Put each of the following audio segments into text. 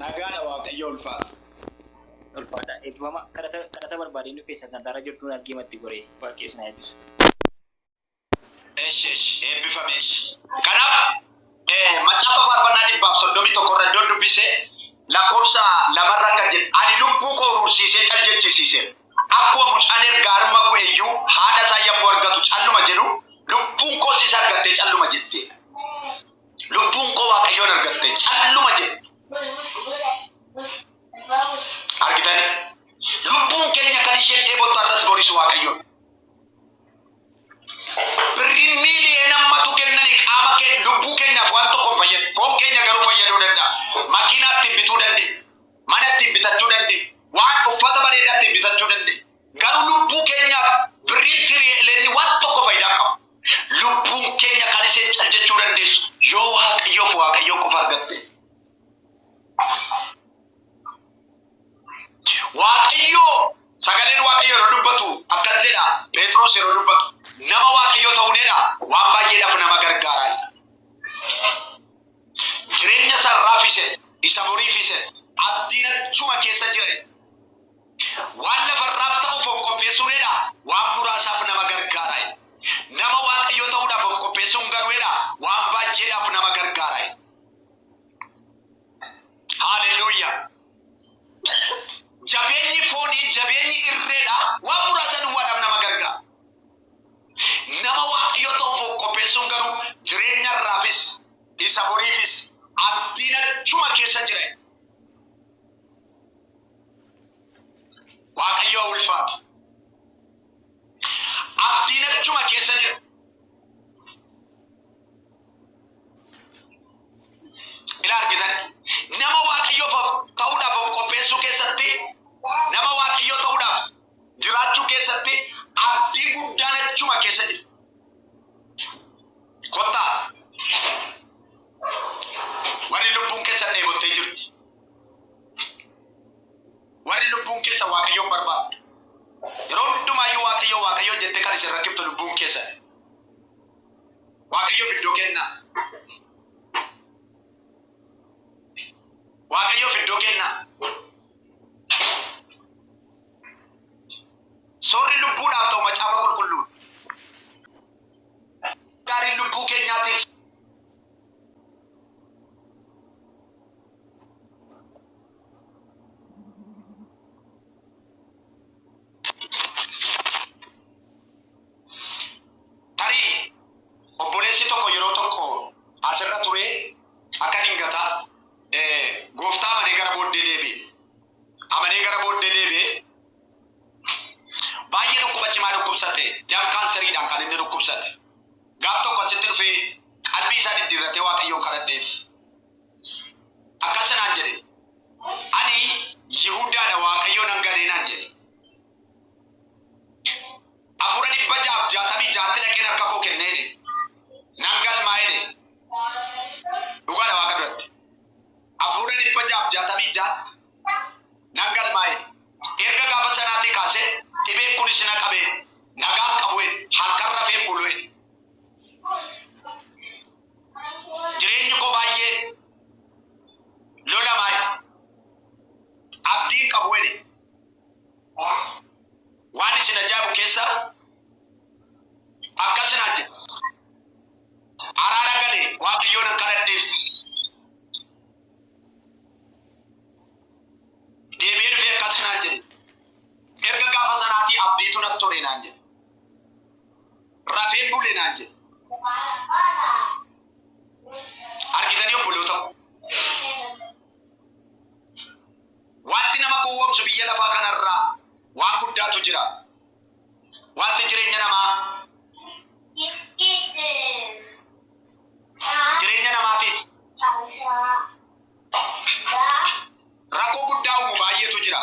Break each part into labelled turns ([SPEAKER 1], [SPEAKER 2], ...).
[SPEAKER 1] Nagaadha Waaqayyo ulfaata.
[SPEAKER 2] Ulfaata. Eebbifama kadhata barbaadee dhufee sagantaarra jirtuun argimatti goree Waaqayyo sana eebbisu.
[SPEAKER 1] Eebbifame. Kanaaf macaafa faarfannaa 131 irra iddoo dubbisee lakkoofsa lamarra akka jedhu ani lubbuu koo urursiisee caljalchisiise. Akkuma mucaan erga harma bu'eeyyuu haadha isaa yommuu argatu calluma jedhu lubbuun koo siis argattee calluma jette. Lubbuun koo Waaqayyoon argattee calluma jette. Argitani? Lubbuun keenya kan isheen dheebottu arras borisu Waaqayyoon. Birriin miiliyoona ammatu kennanii qaama keenya lubbuu keenyaaf waan tokko fayyadu. Foon keenya garuu fayyaduu danda'a. Makiinaa ittiin bituu dandeenya. Mana ittiin bitachuu dandeenya. Waan uffata bareedaa ittiin bitachuu dandeenya. Garuu lubbuu keenyaaf birriin tiriyeeleenni waan tokko faayidaa qaba. Lubbuun keenya kan isheen caljachuu dandeessu yoo Waaqayyoof Waaqayyoo qofa argatte. Waaqayyoo sagaleen Waaqayyoo yeroo dubbatu akkas jedha. Phexros yeroo dubbatu nama Waaqayyoo ta'uunedha waan baay'eedhaaf nama gargaara. Jireenya sarraafise isa boriifise abdiin achuma keessa jira. Waan lafarraaf ta'uuf of qopheessuudha waan muraasaaf nama gargaara. Nama Waaqayyoo ta'uudhaaf of qopheessuun garuudha waan baay'eedhaaf nama gargaara. Haleluuyaa. Jabeenyi foonii jabeenyi irreedha waan muraasa duwwaadhaaf nama gargaara. Nama Waaqayyoo ta'uuf of qopheessuun garuu jireenya irraafis isa boriifis abdiin achuma keessa jira. Waaqayyoo ulfaata. Abdiin achuma keessa jira. Ila argitan nama Waaqayyoof ta'uudhaaf of qopheessuu keessatti nama Waaqayyoo ta'uudhaaf jiraachuu keessatti abdii guddaan achuma keessa jira. Kottaa warri lubbuun keessa dheebottee jirti. Warri lubbuun keessa Waaqayyoon barbaadu. Yeroo hundumaayyuu Waaqayyoo jettee kan isin rakkiftu lubbuun keessa. Waaqayyoof iddoo kennaa. Waaqayyoof iddoo kennaa. Soorri lubbuudhaaf ta'u macaafa qulqulluu. Gaarii lubbuu keenyaatiif. Tarii obboleessi tokko yeroo tokko asirra ture akka dingata gooftaa amanee gara booddee deebi'e. Amanee gara booddee deebi'e. Baay'ee dhukkuba cimaa dhukkubsate. Dam kaanseriidhaan kan inni dhukkubsate. Gaaf tokko asitti dhufee qalbii isaa diddiirratee Waaqayyoon kadhadheef. Akkasinaan jedhe. Ani Yihudaadha Waaqayyoon hangadee naan jedhe. Afura 666 dhaqeen harka koo kennee nan galmaa'ee dhugaadha Waaqa duratti. Afura 666 nan galmaa'ee. Erga gaafa sanaatii kaasee dhibeen kunis na qabee nagaan qabu'e halkan rafee bulu'e. Jireenyi koo baay'ee lolamaa'e. Abdiin qabu'e. Waan isin ajaa'ibu keessa akkasinaan jedhe. Araara galee Waaqayyoon hin kadhadheef. Deebi'ee dhufee akkasinaan jedhe. Erga gaafa sanaatii abdiitu natti tole naan jedhe. Rafee bule naan jedhe. Argitanii obboloota. Wanti nama gowwoomsu biyya lafaa kanarraa waan guddaatu jira. Wanti jireenya namaatiif rakkoo guddaa uumu baay'eetu jira.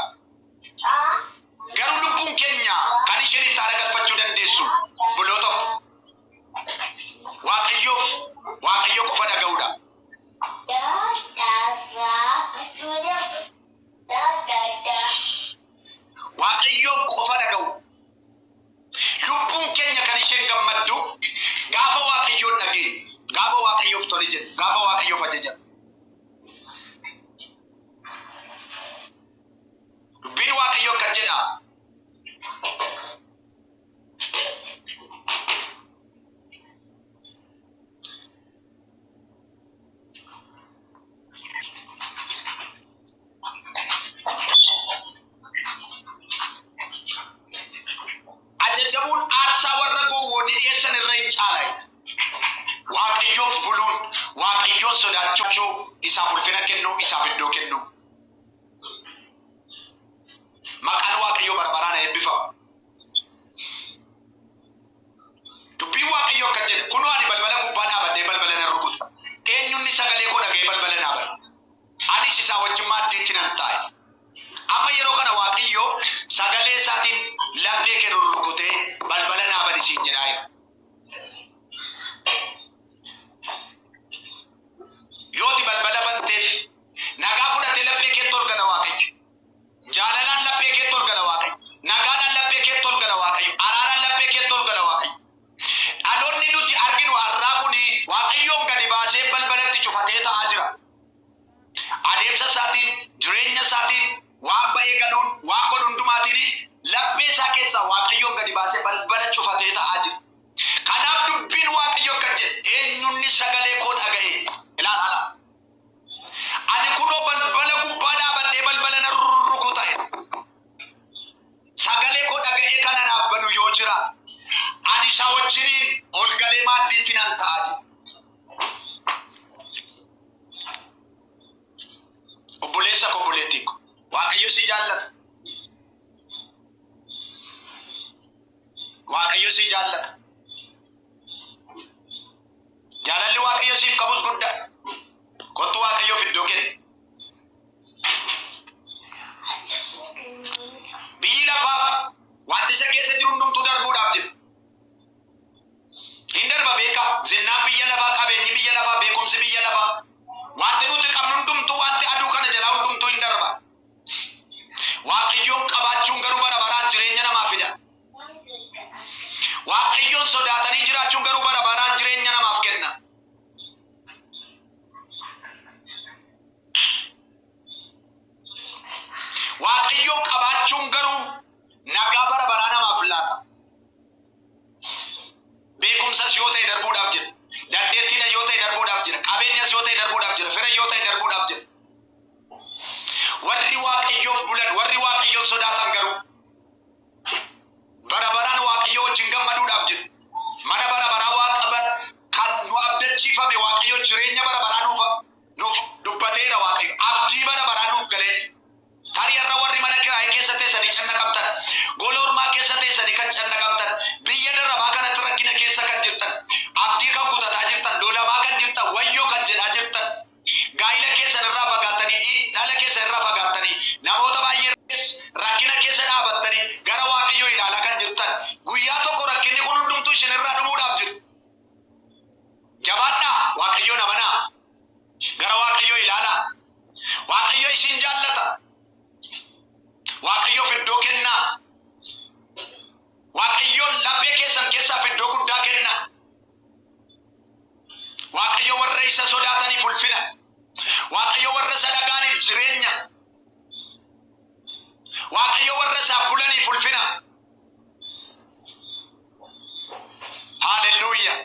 [SPEAKER 1] Garuu lubbuun keenya kan isheen itti haala galfachuu dandeessu obboloota. Waaqayyoo qofa dhaga'uudha. Waaqayyoo qofa dhaga'u. kennuu isaaf iddoo kennuu. Maqaan Waaqayyoo bara baraan eebbifamu. Dubbiin Waaqayyoo akka jedhe kunoo ani balbala gubbaa dhaabadhee balbala nan rukuta. Eenyunni sagalee koo dhaga'ee balbala naa bana. Anis isaa wajjin maaddiitti nan taa'e. Amma yeroo kana Waaqayyoo sagalee isaatiin laphee kee rurrukutee balbala naa bani siin jedhaa jiru. Yooti balbala banteef nagaa fudhatee laphee kee ol gala Waaqayyo. Jaalalaan laphee kee ol gala Waaqayyo. Nagaadhaan laphee kee ol gala Waaqayyo. Araaraan laphee kee ol gala Waaqayyo. Dhaloonni nuti arginu har'aa kuni Waaqayyoon gadi baasee balbalatti cufatee ta'aa jira. Adeemsa isaatiin, jireenya isaatiin, waan ba'ee galuun, waan godhu hundumaatiin laphee isaa keessaa Waaqayyoon gadi baasee balbala cufatee ta'aa jira. Kanaaf dubbiin Waaqayyoo kan jedhe eenyunni sagalee koo dhaga'e ilaala. Ani kunoo balbala gubbaa dhaabadhee balbala nan rukuta. Sagalee koo dhaga'ee kana naaf banu yoo jiraate ani isa wajjiniin ol galee maaddiitti nan ta'a jedhe. Obboleessa koo obboleettii ko Waaqayyo si jaallata. Waaqayyo si jaallata. Jaalalli Waaqayyo siif qabus guddaa. Kottu Waaqayyoof iddoo kenne. Biyyi lafaaf wanti isa keessa jiru hundumtuu darbuudhaaf jira. Hin darba beekaa. Zinnaan biyya lafaa, qabeenyi biyya lafaa, beekumsi biyya lafaa. Wanti nuti qabnu hundumtuu wanti aduu kana jalaa hundumtuu hin darba. Waaqayyoon qabaachuun garuu bara baraan jireenya namaaf fida. Waaqayyoon sodaatanii jiraachuun garuu bara baraan jireenya namaaf kenna. Waaqayyoon qabaachuun garuu nagaa bara baraa namaaf laata. Beekumsas yoo ta'e darbuudhaaf jira. Dandeettiin yoo ta'e darbuudhaaf jira. Qabeenyas yoo ta'e darbuudhaaf jira. Fira yoo ta'e darbuudhaaf jira. Warri Waaqayyoof bulan, warri Waaqayyoon sodaatan garuu bara baraan Waaqayyoo wajjin gammaduudhaaf jira. Mana bara baraa Waaqa kan nu abdachiifame Waaqayyoo jireenya bara baraa nuuf dubbateera Waaqayyo. Abdii bara baraa nuuf galee. Tarii irra warri mana kiraayee keessa teessanii canna qabtan, gola ormaa keessa teessanii kan canna qabtan, biyya darabaa kanatti rakkina keessa kan jirtan, abdii kan kutataa jirtan, lolamaa kan jirtan, wayyoo kan jedhaa jirtan, gaa'ila keessan irraa fagaattanii, dhala keessan irraa fagaattanii, namoota baay'ee rakkina keessa dhaabattanii gara Waaqayyoo ilaalaa kan jirtan, guyyaa tokko rakkinni kun hundumtuu isin irraa dhumuudhaaf jiru. Jabaadhaa Waaqayyoon amanaa. Gara Waaqayyoo ilaalaa. Waaqayyo isin jaallata. Waaqayyoof iddoo kennaa. Waaqayyoon laphee keessan keessaaf iddoo guddaa kenna. Waaqayyo warra isa sodaataniif ulfina. Waaqayyo warra isa dhagaaniif jireenya. Waaqayyo warra isaaf bulaniif ulfina. Haaleluyyaa.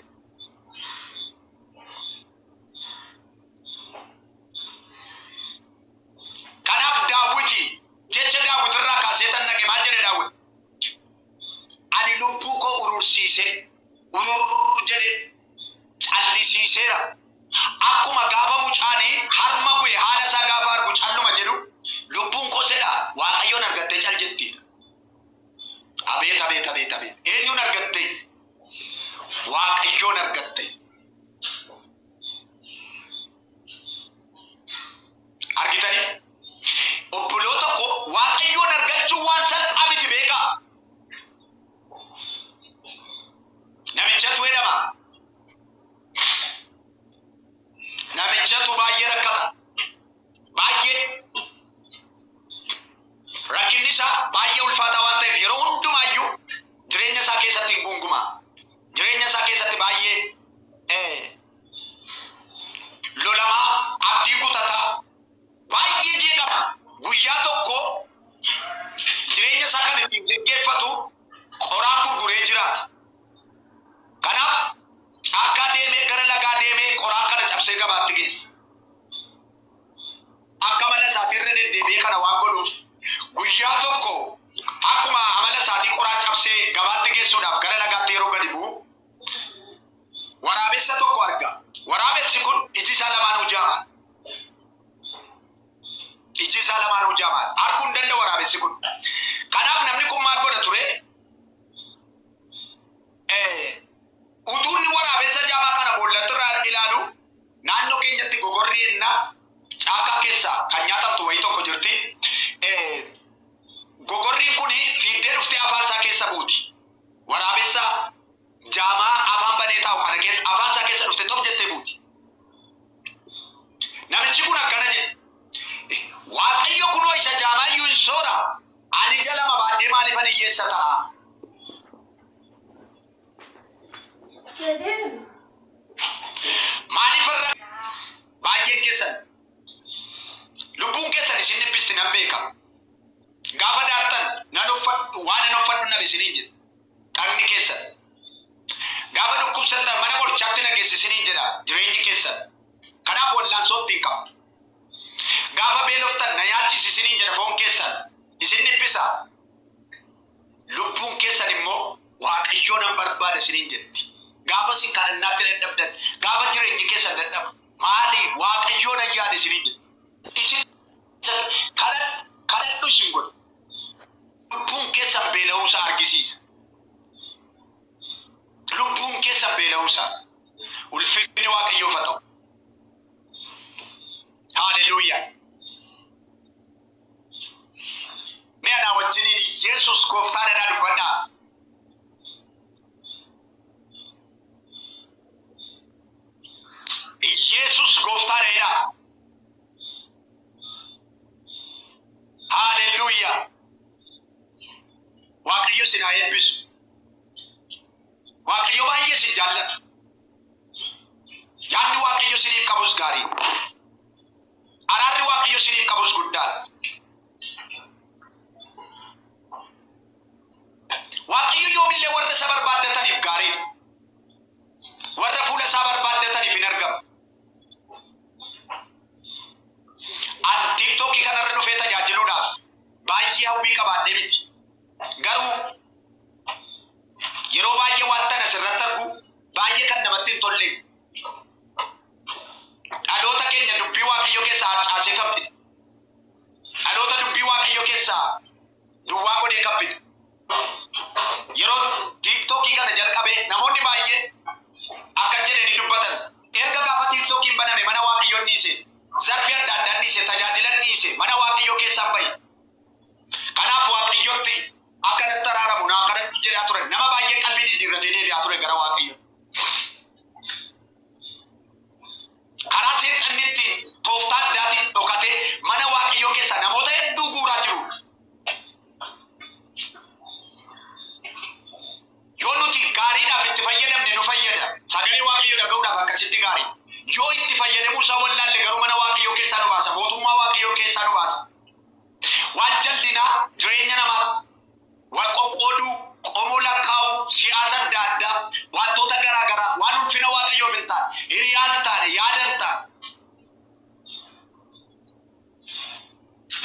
[SPEAKER 1] Kanaaf Daawiti jecha Daawit irraa kaasee tan dhaqe maal jedhe Daawit? Ani lubbuu koo urursiise urur jedhe callisiiseera. Akkuma gaafa mucaanii harma bu'e haadha isaa gaafa argu calluma jedhu lubbuun koo sedha Waaqayyoon argattee cal jettiidha. Abeet abeet abeet abeet. Eenyuun argatte? Waaqayyoon argatte. Argitanii? Obboloota koo Waaqayyoon argachuun waan salphaa miti beekaa. Namichatu jedhama. Namichatu baay'ee rakkata. Baay'ee. Rakkinni isaa baay'ee ulfaataa waan ta'eef yeroo hundumaayyuu jireenya isaa keessatti hin gunguma. Jireenya isaa keessatti baay'ee lolamaa, abdii kutataa, baay'ee jeeqama. Guyyaa tokko jireenya isaa kan ittiin gaggeeffatu qoraan gurguree jiraata. Kanaaf caakkaa deemee gara lagaa deemee qoraan kana cabsee gabaatti geessa. Akka amala isaatii irra deddeebi'ee kana waan godhuuf guyyaa tokko akkuma amala isaatii qoraan cabsee gabaatti geessuudhaaf gara lagaatti yeroo gadi bu'u waraabessa tokko arga. Waraabessi kun iji isaa lamaanuu jaama. iji isaa lamaanuu jaamaan arguu hin danda'u waraabessi kun. Kanaaf namni kun maal godha ture? Utuunni waraabessa jaamaa kana boollattirraa ilaalu naannoo keenyatti gogorri ennaa caakaa keessaa kan nyaatamtu wayii tokko jirti. Gogorriin kun fiiddee dhuftee afaan isaa keessa buuti. Waraabessa jaamaa afaan banee taa'u kana keessa afaan isaa keessa dhuftee top jettee buuti. Namichi kun akkana jedhe. Waaqayyo kunoo isa jaamaa iyyuu hin soora. Ani ija lama baadhee maaliifan hiyyeessa ta'a? Maaliifirra baay'een keessan lubbuun keessan isin dhiphisti nan beeka. Gaafa daartan nan uffadhu waan hin uffadhu nan isiniin jedha. Dhagni keessan. Gaafa dhukkubsattan mana qorichaatti na geessi isiniin jedha jireenyi keessan. Kanaaf wallaansootti hin qabu. Gaafa beeloftan na nyaachisi isiniin jedha foon keessan. Isin dhiphisa. Lubbuun keessan immoo Waaqayyo nan barbaada isiniin jetti. Gaafa isin kadhannaatti dadhabdan, gaafa jireenyi keessan dadhabu, maali Waaqayyo nan yaada isiniin jetti. Isin kadhadhu isin godhu. Lubbuun keessan beela'uusaa argisiisa. Lubbuun keessan beela'uusaa. Ulfinni Waaqayyoof haa ta'u. Hallelujah. Mee anaa wajjiniin Yesus gooftaadha dubbadhaa. Yesus gooftaadha. Hallelujah. Waaqayyo sin haa eebbisu. Waaqayyo baay'ee sin jaallatu. Yaadni Waaqayyo siniif qabus gaarii. Araarri Waaqayyo siniif qabus guddaadha. Waaqayyo yoomillee warra isa barbaaddataniif gaarii. Warra fuula isaa barbaaddataniif hin argamu. An TikTokii kanarra dhufee tajaajiluudhaaf baay'ee hawwii qabaadhee miti. Garuu yeroo baay'ee wanta asirratti argu baay'ee kan namatti hin tolle. Dhaloota keenya dubbii Waaqayyo keessaa harcaasee kan fidu. Dhaloota dubbii Waaqayyo keessaa duwwaa godhee kan fidu. Yeroo TikTokii kana jalqabe namoonni baay'een akka jedhanii dubbatan. Erga gaafa TikTokiin baname mana Waaqayyoon dhiise. Zarfii adda addaa dhiise, tajaajilan dhiise, mana Waaqayyoo keessaa bahe. Kanaaf Waaqayyootti akka natti araaramu naa kadhadhu jedhaa ture. Nama baay'ee qalbii diddiirratee deebi'aa ture gara Waaqayyoo. Karaa seexannitti tooftaa addaatiin dhokatee mana Waaqayyoo keessaa namoota hedduu guuraa jiru. Yoo nuti gaariidhaaf itti fayyadamne nu fayyada. Sagalee Waaqayyoo dhaga'uudhaaf akkasitti gaarii. Yoo itti fayyadamuu isaa wallaalle garuu mana Waaqayyoo keessaa nu baasa. Mootummaa Waaqayyoo keessaa nu baasa. Waan jallinaa jireenya namaa, waan qoqqooduu, qomoo lakkaa'u, siyaasa adda addaa, wantoota garaa garaa, waan ulfina Waaqayyoof hin taane, hiriyaa hin taane, yaada hin taane.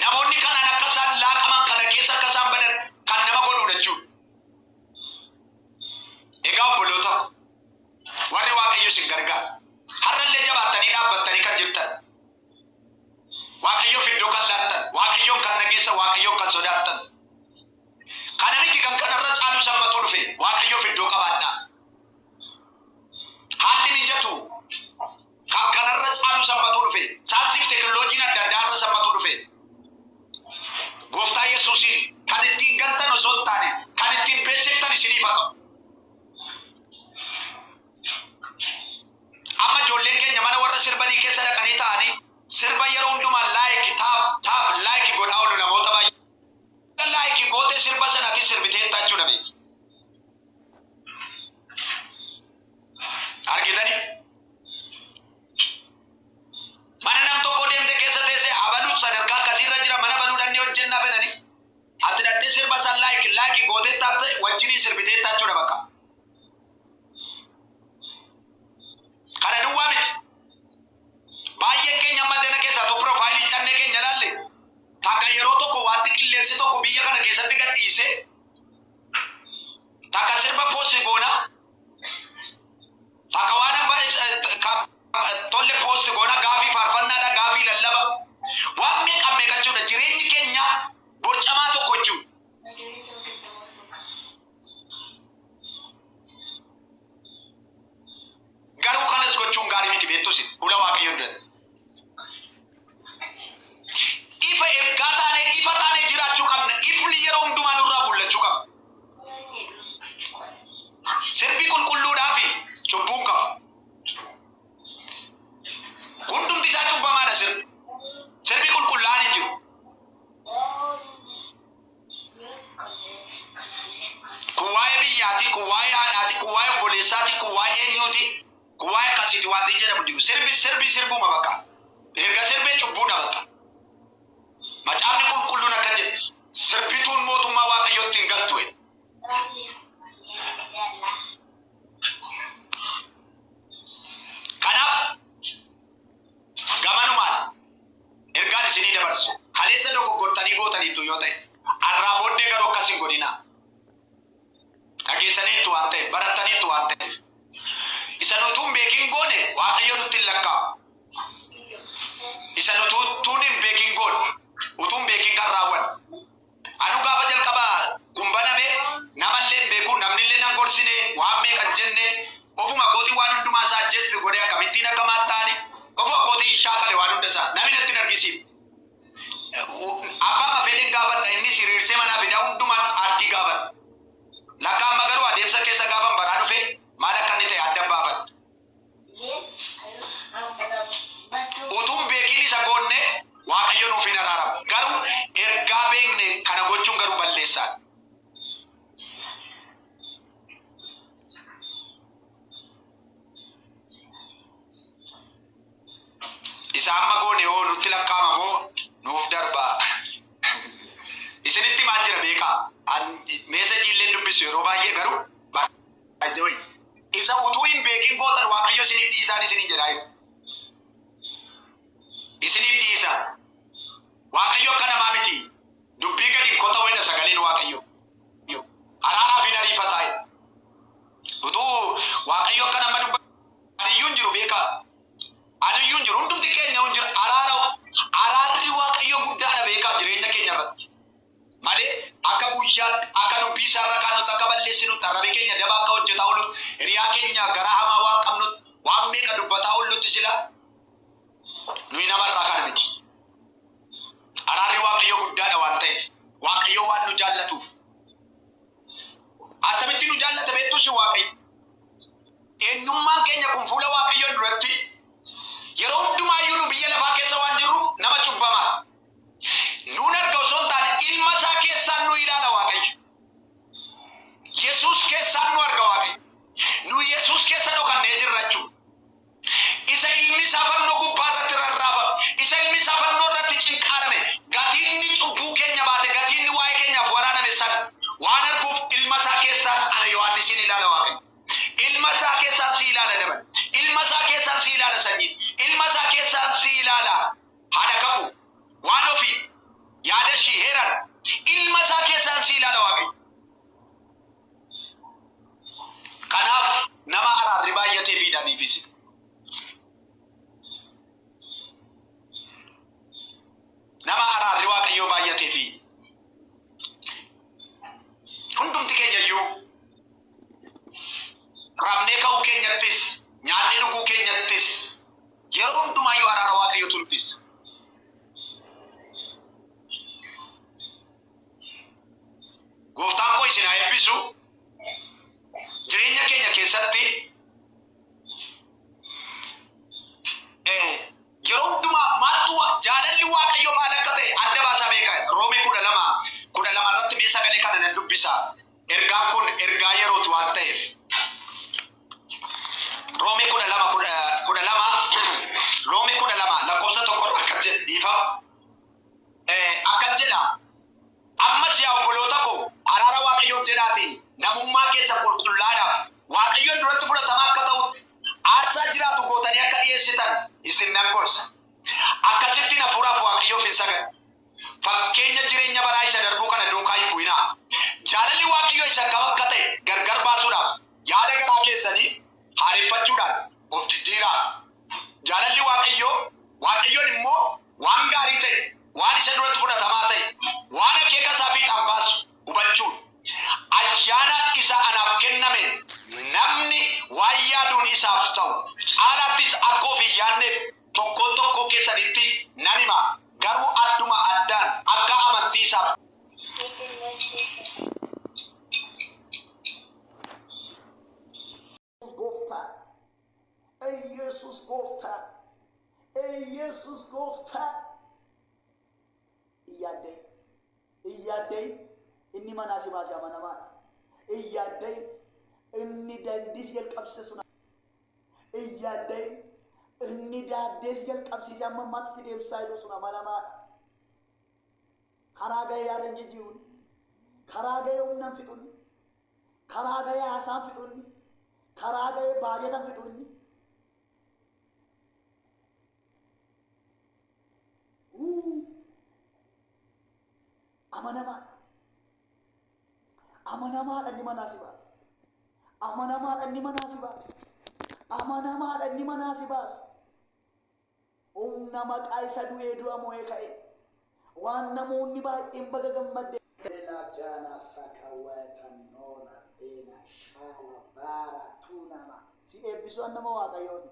[SPEAKER 1] Namoonni kanaan akka isaan laaqaman kana keessa akka isaan badan kan nama godhudha jechuudha. Egaa obboloota warri Waaqayyo isin gargaara. Har'allee jabaattanii dhaabbattanii kan jirtan. Waaqayyoof iddoo kan laattan, Waaqayyoon kan nageessa, Waaqayyoon kan sodaattan. Kana miti kan kanarra caalu sammatu dhufe, Waaqayyoof iddoo qabaadhaa. Haalli mijatu kan kanarra caalu sammatu dhufe, saayinsiif teekinooloojiin adda addaa irra sammatu dhufe. Gooftaa Yesuusiin kan ittiin gantan osoo hin taane, kan ittiin beeksiftan isiniif haa ta'u. Amma ijoolleen keenya mana warra sirbanii keessa dhaqanii ta'anii sirba yeroo hundumaa laayikii godhaa oolu namoota baay'ee. Laayikii gootee sirba sanatti sirbitee jechuudha beeku. Argitanii? Mana nam tokko deemte keessa teessee abaluu sadarkaa akkasiirra jira mana baluudhaan ni hojjennaa fedhanii. Ati dhattee sirba san laayikii gootee taate wajjinii sirbitee jechuudha bakka. Kana duwwaa miti. Baay'een keenya maddana keessaa tu piroofaayilii hidhannee keenya laalle. Takka yeroo tokko wanti qilleensi tokko biyya kana keessatti gadhiise. Takka sirba poosti goona. Takka waan tolle poosti goona gaafii faarfannaadha gaafii lallaba. Waan meeqa meeqachuu Macaafni qulqulluun akka jedhe sirbituun mootummaa Waaqayyootti hin galtu. Kanaaf gamanumaan ergaan isinii dabarsu kaleessa dogoggortanii gootaniitu yoo ta'e har'aa booddee garuu akkas hin godhinaa. Dhageessaniitu waan ta'e barattaniitu waan ta'e isa nutuun beekin goone Waaqayyo nutti hin lakkaa'u. Isa nutuun hin beekin goone utuun beekin kan raawwanne. Anu gaafa jalqabaa gumbaname namallee hin beeku namnillee nan gorsine waan meeqan jenne ofuma kootii waan hundumaa isaa ajjeesti godhee akkamittiin akka maattaani ofuma kootii shaakale waan hunda isaa namni natti hin argisiif. Abbaa mafeedhin gaafadha inni siriirsee manaa fida hundumaan addii gaafadha. Lakkaan magaruu adeemsa keessa gaafan baraa dhufe maal akka inni ta'e adda baafadha. Utuun beekin isa goonne Waaqayyo nuuf hin araaramu. Garuu ergaa beekne kana gochuun garuu balleessaadha. Isa amma goone hoo nutti lakkaa'ama moo nuuf darbaa? Isinitti maal jira beekaa? Meesajii illee dubbisu yeroo baay'ee garuu isa utuu hin beekin gootan Waaqayyo isiniif dhiisaan isinii jedhaa jiru. Isiniif dhiisa. Waaqayyo akka namaa miti. Dubbii gadi kota wayna sagaleen Waaqayyo. Araaraaf hin ariifataa. Utuu Waaqayyo akka nama dubbatu adiyyuun jiru beekaa. Adiyyuun jiru hundumti keenya hin jiru. Araarri Waaqayyo guddaadha beekaa jireenya keenya irratti. Malee akka guyyaatti akka dubbii isaarra kaannutti akka balleessinutti arrabi keenya daba akka hojjetaa oolutti hiriyaa keenya garaa hamaa waan qabnutti waan meeqa dubbataa oolutti sila nuyi namarraa kana miti. Araarri Waaqayyo guddaadha waan ta'eef Waaqayyo waan nu jaallatuuf. Attamitti nu jaallata beektus Waaqayyo. Eenyummaan keenya kun fuula Waaqayyoo duratti yeroo hundumaayyuu nu biyya lafaa keessa waan jirru nama cubbamaa. Nuun arga osoo hin taane ilma isaa keessaan nu ilaala Waaqayyo. Yesuus keessaan nu arga Waaqayyo. Nu Yesuus keessa dhokannee jirra jechuudha. Isa ilmi isaa fannoo gubbaa irratti rarraafame, isa ilmi isaa fannoo irratti cinqaadhame, gatiin inni cubbuu keenya baate, gatiin inni waa'ee keenyaaf waraaname sana waan arguuf ilma isaa keessaan ana Yohaannisiin ilaala Waaqayyo. Ilma isaa keessaan si ilaala dabal. Ilma isaa keessaan si ilaala sanyii. Ilma isaa keessaan si ilaala haadha qabu. Waan ofii yaada ishii heeran ilma isaa keessaan si ilaala Waaqayyo. Kanaaf nama araarri baay'atee fiidhaniifis. Nama araarri Waaqayyoo baay'atee fi hundumti keenya iyyuu raabnee ka'uu keenyattis nyaannee dhuguu keenyattis yeroo hundumaayyuu araara Waaqayyootu nuttisa. Gooftaan koo isin haa eebbisu. Jireenya keenya keessatti yeroo hundumaa maaltu jaalalli Waaqayyoo maal akka ta'e adda baasaa beekaa. Roomee 12 irratti mee sagalee kana nan dubbisa. Ergaan kun ergaa yerootu waan ta'eef. Roomee 12 lakkoofsa tokko akka jedhu dhiifama. Akka jedha ammas yaa obboloota koo araara Waaqayyoof jedhaatiin namummaa keessa qulqullaadhaaf Waaqayyoon duratti fudhatamaa akka ta'utti aarsaa jiraatu gootanii akka dhiyeessitan isin nan gorsa. Akkasittiin hafuuraaf Waaqayyoof hin sagadu. Fakkeenya jireenya baraa isa darbuu kana duukaa hin bu'inaa. Jaalalli Waaqayyoo isa kam akka ta'e gargar baasuudhaaf yaada garaa keessanii haareffachuudhaan of diddiiraa. Jaalalli Waaqayyoon immoo waan gaarii ta'e, waan isa duratti fudhatamaa ta'e, waan akeeka isaa fiixaan baasu hubachuudha. Ayyaana isa anaaf kenname namni waan yaaduun isaaf ta'u caalaattis akka of hin yaadneef tokko keessanitti nan hima. Garuu adduma addaan akka amantii isaaf.
[SPEAKER 3] Yesus gooftaa iyyaadde inni manaa si baasee amanamaadha. Iyyaadde inni dandees jalqabse sun iyyaadde inni daaddees jalqabsiise amma ammaatti si deebisaa jiru sun amanamaadha. karaa ga'ee yaadan jijjiiruun, karaa ga'ee humnaan fixuun, karaa ga'ee haasaan fixuun, karaa ga'ee baay'atan fixuun. Amanamaadha. Amanamaadha inni manaa si baasa. Amanamaadha inni manaa si baasa. Amanamaadha inni manaa si baasa. Humna maqaa isa du'ee du'a mo'ee ka'e. Waan namoonni baay'een baga gammadde. Jana sakawatan nola bena shala bara tunama. Si eebbisu annama waaqayyoon.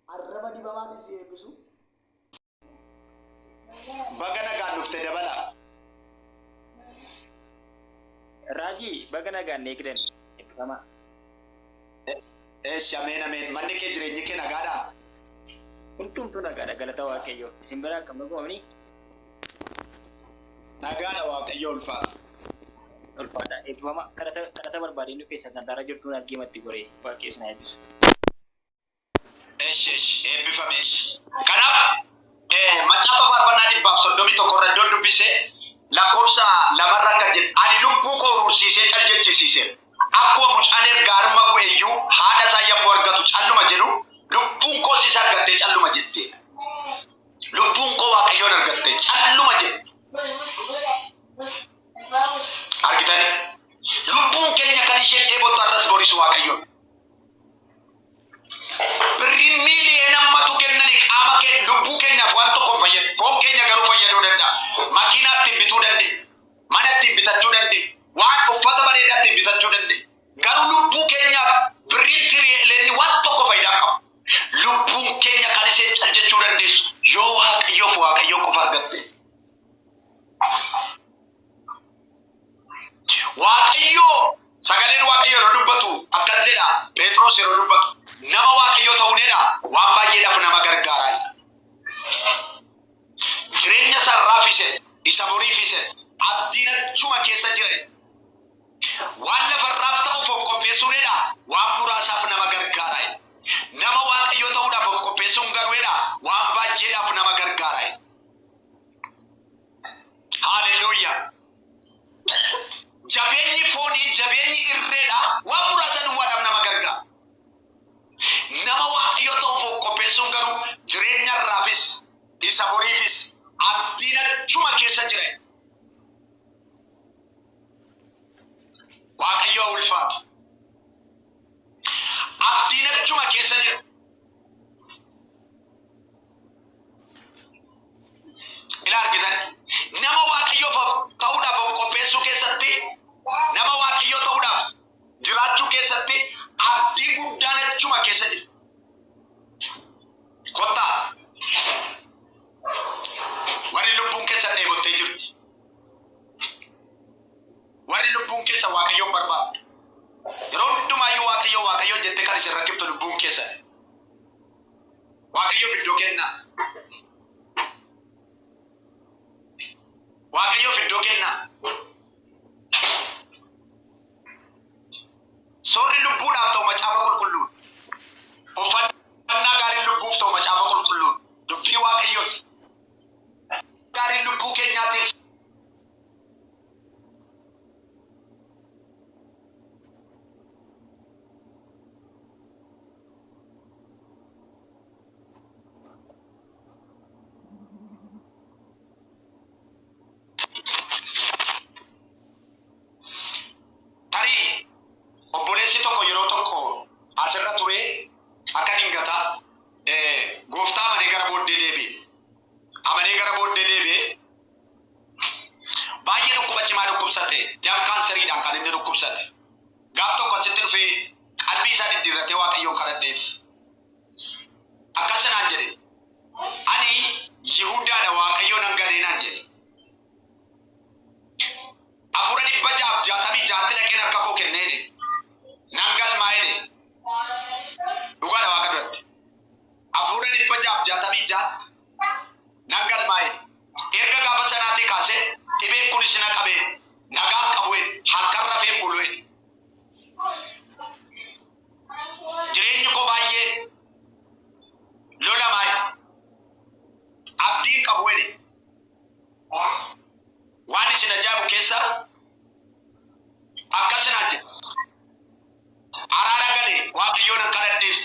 [SPEAKER 3] Arraba dibamaatiin si eebbisu.
[SPEAKER 1] Baga nagaan dhufte dabala.
[SPEAKER 2] Raajii baga nagaan eegdan eebbifama.
[SPEAKER 1] Ameen ameen. Manni kee jireenyi kee nagaadhaa?
[SPEAKER 2] Hundumtuu nagaadha galata waaqayyoo. Isin biraa akkam dhaga'amni?
[SPEAKER 1] Nagaadha waaqayyo ulfaata.
[SPEAKER 2] Ulfaadha eebbifama. Kadhata barbaadeen dhufee sagantaarra jirtuun argeematti goree waaqayyo isin eebbisu.
[SPEAKER 1] Eebbifame. Kanaaf macaafa faarfannaa 131 iddoo dubbisee lakkoofsa lamarra akka jedhu ani lubbuu koo urursiisee caljalchisiise. Akkuma mucaan erga harma bu'eeyyuu haadha isaa yommuu argatu calluma jedhu lubbuun koo siis argattee calluma jette. Lubbuun koo waaqayyoon argattee calluma jette. Argitani? Lubbuun keenya kan isheen dheebottu arras borisu waaqayyoon. Birriin miiliyoona ammatu kennanii qaama keenya lubbuu keenyaaf waan tokko fayyadu. Foon keenya garuu fayyaduu danda'a. Makiinaa ittiin bituu dandeenya. Mana ittiin bitachuu dandeenya. Waan uffata bareedaa ittiin bitachuu dandeenya. Garuu lubbuu keenyaaf birriin tiriyeeleenni waan tokko faayidaa qabu. Lubbuun keenya kan isheen caljachuu dandeessu yoo waaqayyoof waaqayyoon qofa argatte. Waaqayyoo sagaleen waaqayyoo yeroo dubbatu akkas jedha. Phexros yeroo dubbatu nama waaqayyoo ta'uunidha waan baay'eedhaaf nama gargaara. Jireenya sarraafise isa boriifise abdiin achuma keessa jira. Waan lafarraaf ta'uuf of qopheessuunidha waan muraasaaf nama gargaara. Nama waaqayyoo ta'uudhaaf of qopheessuun garuudha waan baay'eedhaaf nama gargaara. Haleluuyaa. Jabeenyi foonii jabeenyi irreedha waan muraasa duwwaadhaaf nama gargaara. Nama waaqayyoo ta'uuf of qopheessuun garuu jireenya irraafis isa boriifis abdiin achuma keessa jira. Waaqayyoo ulfaatu. Abdiin achuma keessa jira. Ila argitan nama waaqayyoof ta'uudhaaf of qopheessuu keessatti nama waaqayyoo ta'uudhaaf jiraachuu keessatti abdii guddaan achuma keessa jira. Kottaa warri lubbuun keessa dheebottee jirti. Warri lubbuun keessa waaqayyoon barbaadu. Yeroo hundumaayyuu waaqayyoo jettee kan isin rakkiftu lubbuun keessa. Waaqayyoof iddoo kennaa. Waaqayyoof iddoo kennaa. Soorri lubbuudhaaf ta'u macaafa qulqulluun. Uffannaa gaariin lubbuuf ta'u macaafa qulqulluun. Dubbii waaqayyooti. Gaariin lubbuu keenyaatiif. Obboleessi tokko yeroo tokko asirra ture akka dingata gooftaa amanee gara booddee deebi'e. Amanee gara booddee deebi'e baay'ee dhukkuba cimaa dhukkubsate kanseriidhaan kan inni dhukkubsate. Gaaf tokko asitti dhufee qalbii isaa diddiirratee waaqayyoon kadhadheef. Akkasinaan jedhe ani Yihudaadha waaqayyoon nan galee naan jedhe. Hafuura 666 dhaqeen harka koo kennee nan galmaa'ee dhugaadha waaqa duratti. Hafuura 666 nan galmaa'ee erga gaafa sanaatii kaasee dhibeen kunis na qabee nagaan qabu'e halkan rafeen bulu'e. Jireenyi koo baay'ee lolamaa'e abdiin qabu'e keessa akkasina jedhe araara galee waaqayyoon akka kadhadheef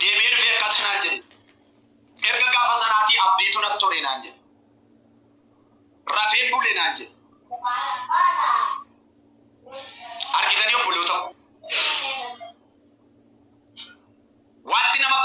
[SPEAKER 1] deebi'ee dhufee akkasina jedhe erga gaafa sanaatii abdiitu natti tole naan jedhe rafeen bule naan jedhe argitanii obboloota wanti nama